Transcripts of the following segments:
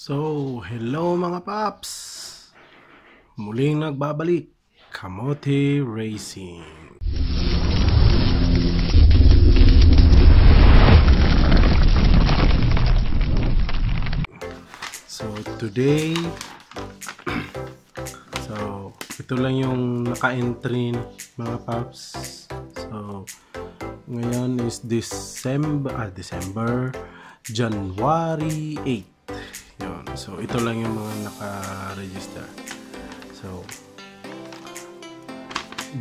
Hello mga paps! Muling nagbabalik, Kamote Racing. Today, ito lang yung naka-entry mga paps. Ngayon is January 8. Ito lang yung mga naka-register.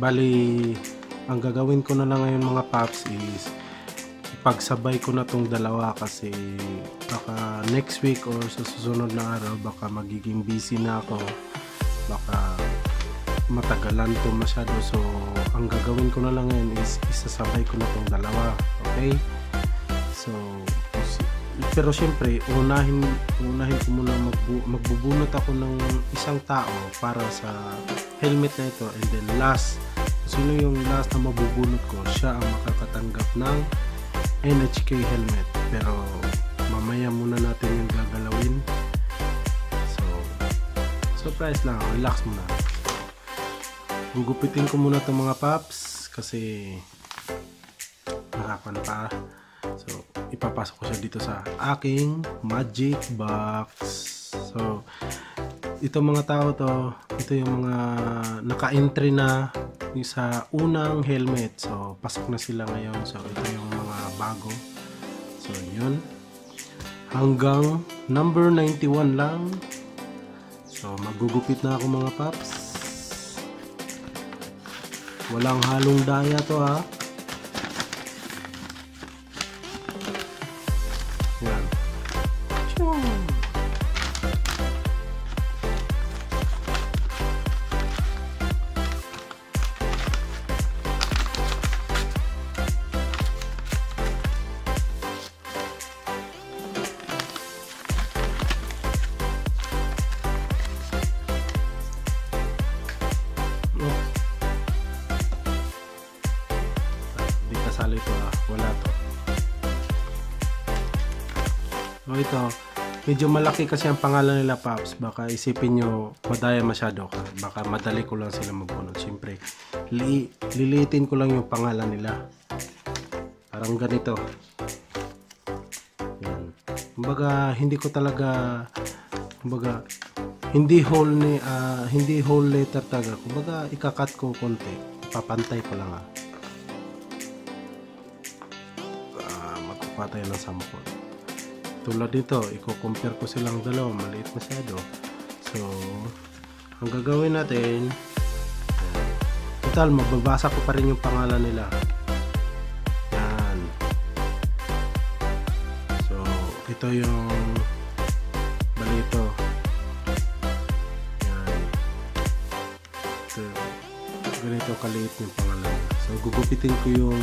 Bali, ang gagawin ko na lang ngayon mga paps is ipagsabay ko na tong dalawa kasi baka next week or sa susunod na araw baka magiging busy na ako. Baka matagalan to masyado. Ang gagawin ko na lang ngayon is isasabay ko na tong dalawa. Okay? Pero syempre, unahin ko muna magbubunot ako ng isang tao para sa helmet na ito, and then last, sino yung last na mabubunot ko, siya ang makakatanggap ng NHK helmet. Pero mamaya muna natin yung gagalawin. Surprise lang, relax muna. Gugupitin ko muna itong mga paps kasi harapan pa. Ipapasok ko siya dito sa aking magic box. Ito mga tao to, ito yung mga naka-entry na sa unang helmet. Pasok na sila ngayon. Ito yung mga bago. Yun. Hanggang number 91 lang. Magugupit na ako mga paps. Walang halong daya to ha. Yan. Di kasali to ha. Wala to. Ito, medyo malaki kasi ang pangalan nila paps. Baka isipin nyo madaya masyado ka. Baka madali ko lang sila magbunot. Siyempre, liliitin ko lang yung pangalan nila. Parang ganito. Yan. Kumbaga, hindi ko talaga, kumbaga, hindi whole letter talaga. Kumbaga, ikakat ko konti. Papantay ko lang ha. Magpapatay ng sample. Tulad dito, i-compare ko silang dalawa, maliit masyado. Ang gagawin natin, total, mababasa ko pa rin yung pangalan nila. Yan. Ito yung balito. Yan. Ganito kaliit yung pangalan. Gugupitin ko yung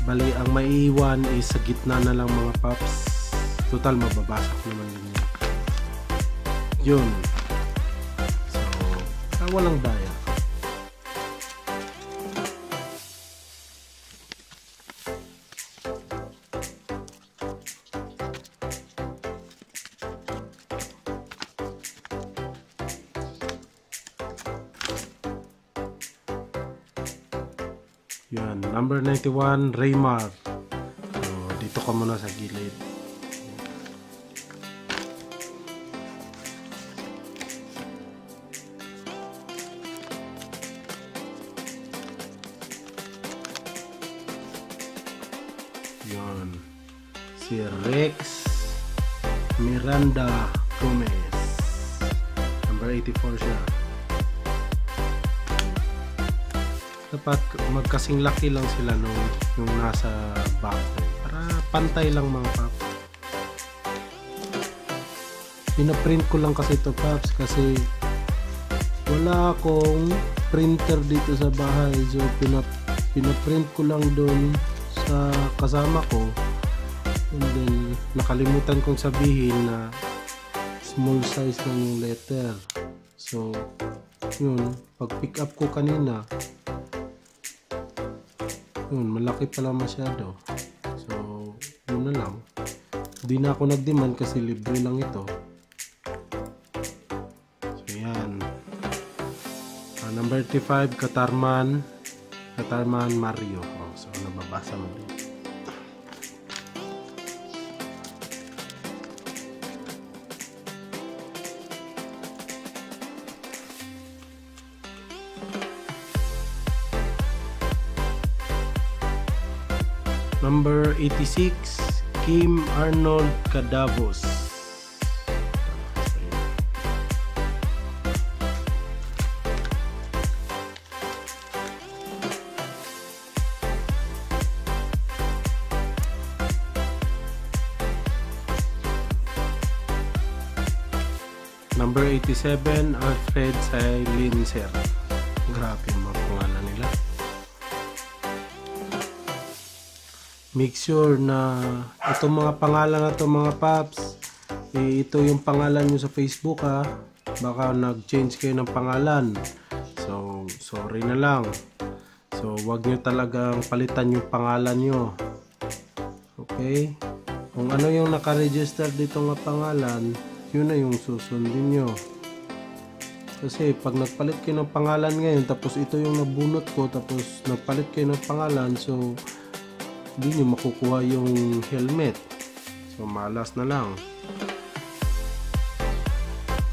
bali, ang maiiwan is sa gitna na lang mga paps. Total, mababasa ko naman yun. Walang daya. Yan, number 91, Raymar. Dito ka muna sa gilid. Yan. Si Rex Miranda Gomez. Number 84 siya. Dapat magkasing laki lang sila nung nasa back para pantay lang mga paps. Pinaprint ko lang kasi ito paps kasi wala akong printer dito sa bahay, so pinaprint ko lang doon sa kasama ko, and then nakalimutan kong sabihin na small size lang yung letter. Yun, pag pick up ko kanina, malaki pala masyado. Yun na lang. Di na ako nag-demand kasi libre lang ito. So yan. Number 35, Katarman Mario. Oh, so nababasa mo din. Number 86, Kim Arnold Cadavos. Number 87, Alfred Linser. Grabe yung mga pangalan nila. Make sure na itong mga pangalan na ito mga paps, ito yung pangalan nyo sa Facebook ha. Baka nag-change kayo ng pangalan. So, sorry na lang. So, wag nyo talagang palitan yung pangalan nyo. Okay? Kung ano yung nakaregister dito nga pangalan, yun na yung susundin nyo. Kasi pag nagpalit kayo ng pangalan ngayon, tapos ito yung nabunot ko, tapos nagpalit kayo ng pangalan, so hindi nyo makukuha yung helmet. So malas na lang.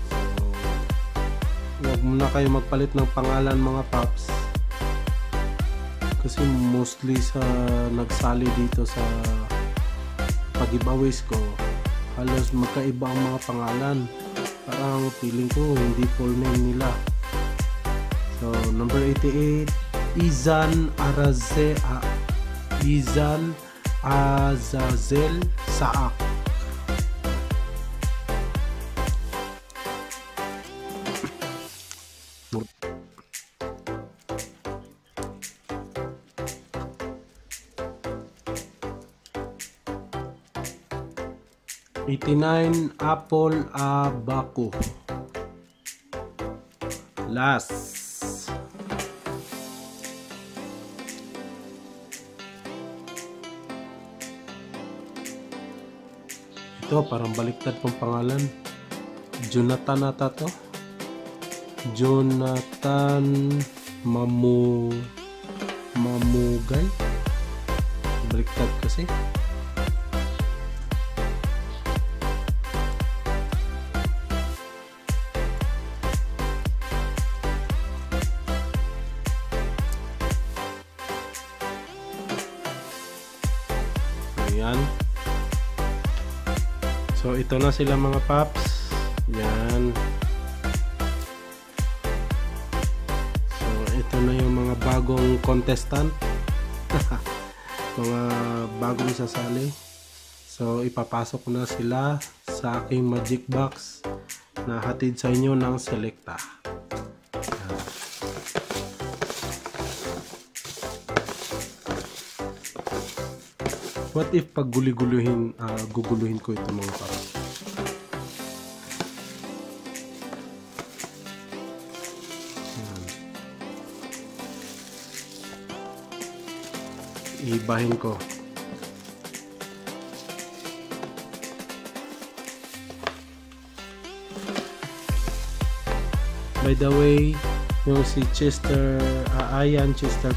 So huwag muna kayo magpalit ng pangalan mga paps. Kasi mostly sa nagsali dito sa pag-giveaways ko, halos magkaiba ang mga pangalan. Parang feeling ko hindi full name nila. So number 88, Izan Azazel Saak. '89, Apple Abaco. Last. Ito parang baliktad pang pangalan. Jonathan ata to. Jonathan Mamugay. Baliktad kasi. Ayan. So ito na sila mga paps. Yan. So ito na yung mga bagong contestant. Mga bagong sasali. So ipapasok ko na sila sa aking magic box na hatid sa inyo ng Selecta. Yan. What if pag guguluhin ko ito mga paps? Ibahin ko. By the way, yung si Chester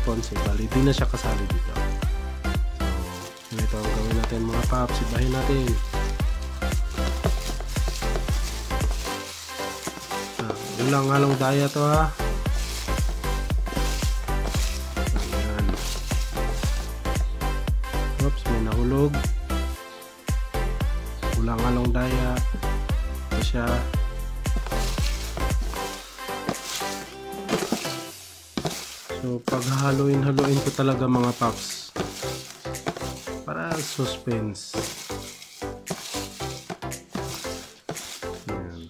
Ponce, bali di na siya kasali dito. So ito ang gawin natin mga paps, ibahin natin. Walang halong daya to ha. Oops, may nahulog. Kulang halong daya. Ito siya. So pag haluin ko talaga mga paps para suspense. Ayan.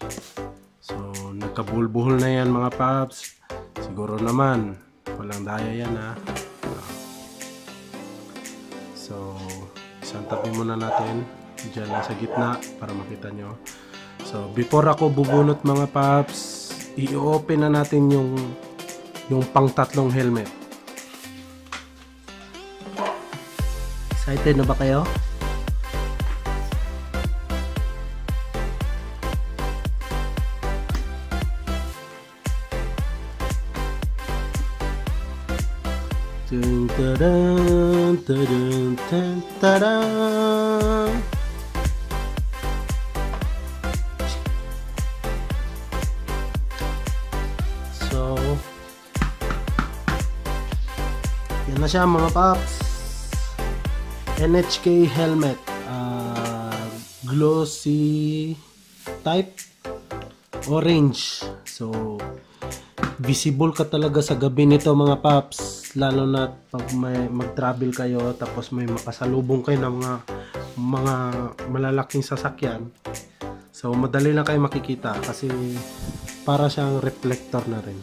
So nagkabulbuhol na yan mga paps. Siguro naman walang daya yan ha. So isang tabi muna natin dyan lang sa gitna para makita nyo. So before ako bubunot mga paps, i-open na natin yung pang tatlong helmet. Excited na ba kayo? Dun, tadun, tadun, tan, tadun. So, yan na siya mga paps. NHK helmet, glossy type, orange. So, visible ka talaga sa gabi nito mga paps, lalo na pag may mag-travel kayo tapos may makasalubong kayo ng mga malalaking sasakyan. So, madali lang kayo makikita kasi para siyang reflector na rin.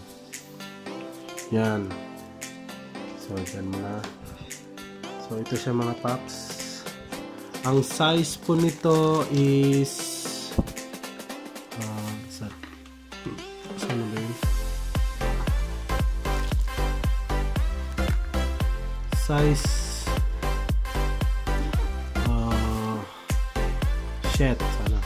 Yan. So, yan muna. So, ito siya mga paps. Ang size po nito is saan ba yun? Size shit, sana.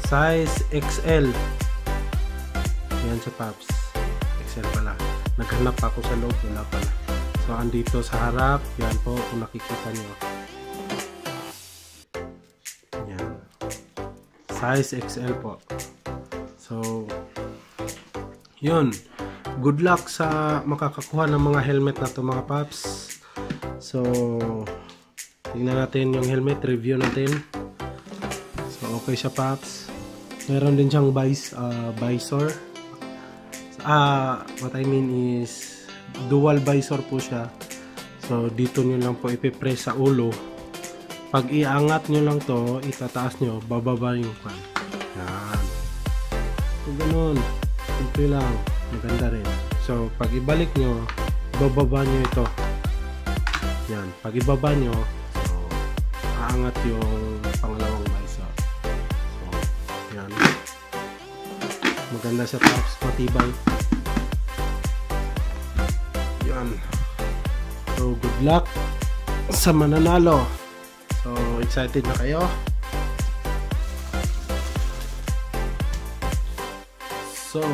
Size XL. Yan siya paps. XL pala. Naghanap ako sa loob. Wala pala. So, andito sa harap. Yan po kung nakikita nyo. Yan. Size XL po. So, yun. Good luck sa makakakuha ng mga helmet na to mga paps. So, tingnan natin yung helmet. Review natin. So, okay siya paps. Meron din siyang visor. What I mean is dual visor po siya. So dito nyo lang po ipipress sa ulo. Pag iangat nyo lang to, itataas nyo, bababa yung pan. Yan. So ganun. Simple lang. Maganda rin. So pag ibalik nyo, bababa nyo ito. Yan. Pag ibaba nyo, so aangat yung pangalawang visor. Yan. Maganda sa paps, matibay. Yan. So, good luck sa mananalo. So, excited na kayo? So,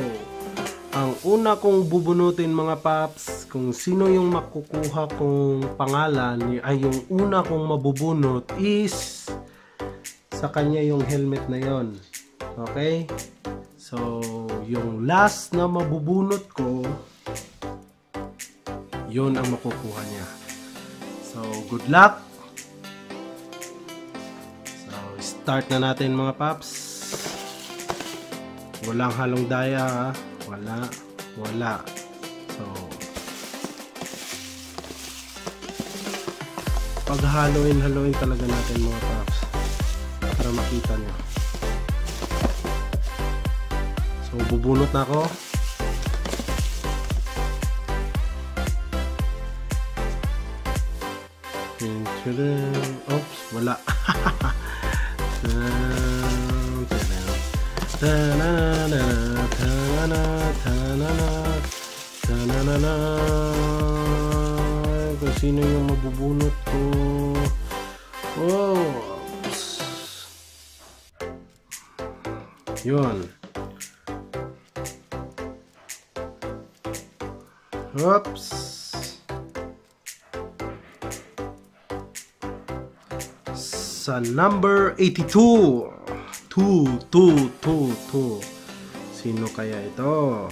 ang una kong bubunutin mga paps, kung sino yung makukuha kong pangalan, ay yung una kong mabubunot is sa kanya yung helmet na yon. Okay? So, yung last na mabubunot ko, yun ang makukuha niya. So, good luck! So, start na natin mga paps. Walang halong daya ha. Wala. So, pag haluin talaga natin mga paps para makita nyo. So, bubunot na ako. Oops, wala. Kung sino yung mabubunot ko. Oops. Yun. Oops. Sa number 82. 2. Sino kaya ito?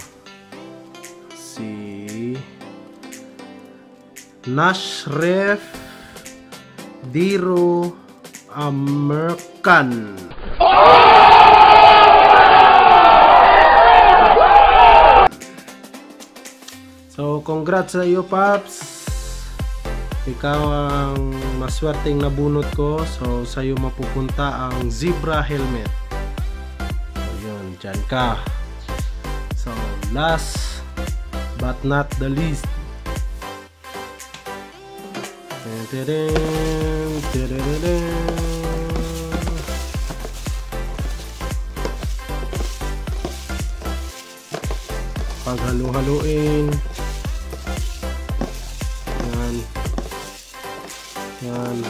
Si Nashref Diro American. So, congrats sa iyo, Paps. Ikaw ang maswerteng nabunot ko. So, sa iyo mapupunta ang zebra helmet. So, yun. Dyan ka. So, last but not the least. Paghalo-haloin. Yan.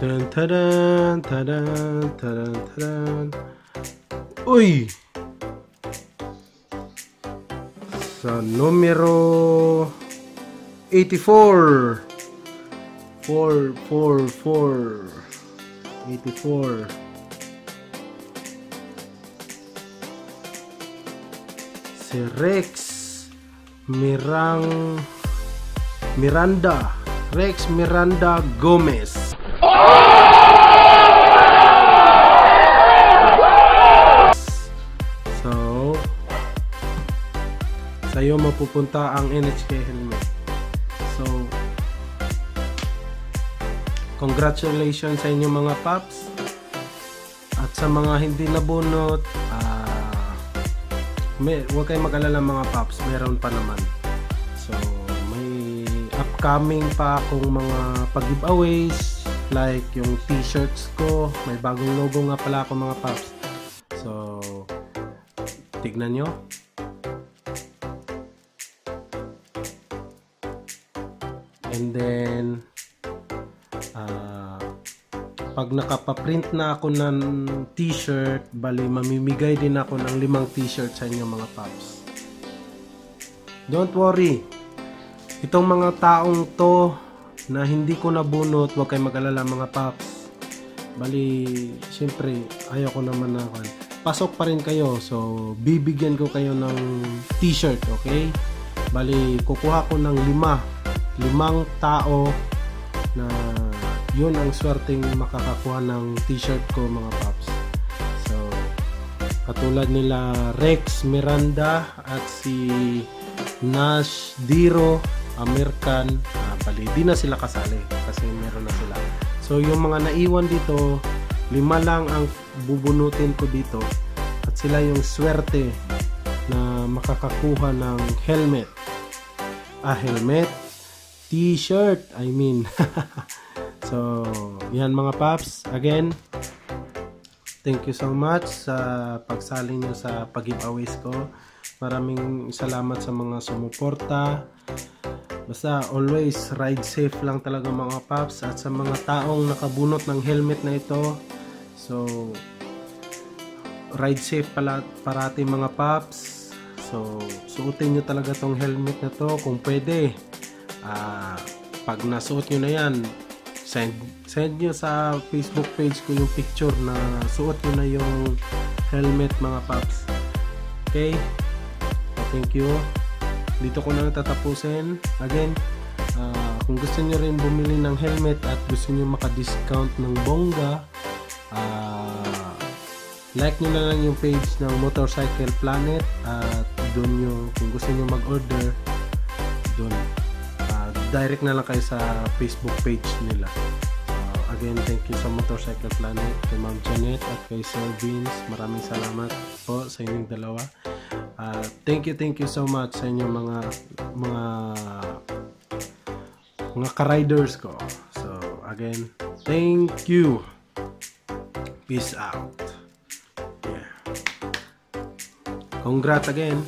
Tadan, tadan, tadan, tadan, tadan. Uy! Sa numero 84. 84. Si Rex Miranda Gomez. So, sa'yo mapupunta ang NHK helmet. So, congratulations sa inyo mga paps. At sa mga hindi nabunot, huwag kayong mag-alala mga paps, meron pa naman. So, may upcoming pa akong mga pag-giveaways, like yung t-shirts ko. May bagong logo nga pala ako mga paps. So, tignan nyo. And then, pag nakapaprint na ako ng t-shirt, bali mamimigay din ako ng 5 t-shirt sa inyo mga paps. Don't worry, itong mga taong to na hindi ko nabunot, huwag kayong mag-alala mga paps. Bali, syempre ayaw ko naman na pasok pa rin kayo, so bibigyan ko kayo ng t-shirt, okay? Bali, kukuha ko ng 5 tao na yun ang swerteng makakakuha ng t-shirt ko mga paps. So, katulad nila Rex Miranda at si Nash Diro American, bali di na sila kasali kasi meron na sila. So, yung mga naiwan dito, 5 lang ang bubunutin ko dito at sila yung swerte na makakakuha ng helmet. T-shirt, I mean. So, yan mga paps. Again, thank you so much sa pagsali nyo sa pag-giveaways ko. Maraming salamat sa mga sumuporta. Basta always ride safe lang talaga mga paps. At sa mga taong nakabunot ng helmet na ito, so ride safe pala parati mga paps. So, suotin nyo talaga tong helmet na to kung pwede. Pag nasuot nyo na yan, send nyo sa Facebook page ko yung picture na suot nyo na yung helmet mga paps. Okay, thank you. Dito ko na tatapusin. Again, kung gusto nyo rin bumili ng helmet at gusto nyo maka-discount ng bongga, like nyo na lang yung page ng Motorcycle Planet at doon nyo, kung gusto nyo mag-order doon, direct na lang kayo sa Facebook page nila. Again, thank you sa Motorcycle Planet, kay Ma'am Janet at kay Sir Vince. Maraming salamat po sa inyong dalawa. Thank you so much sa inyong mga ka-riders ko. So again, thank you. Peace out. Yeah. Congrats again.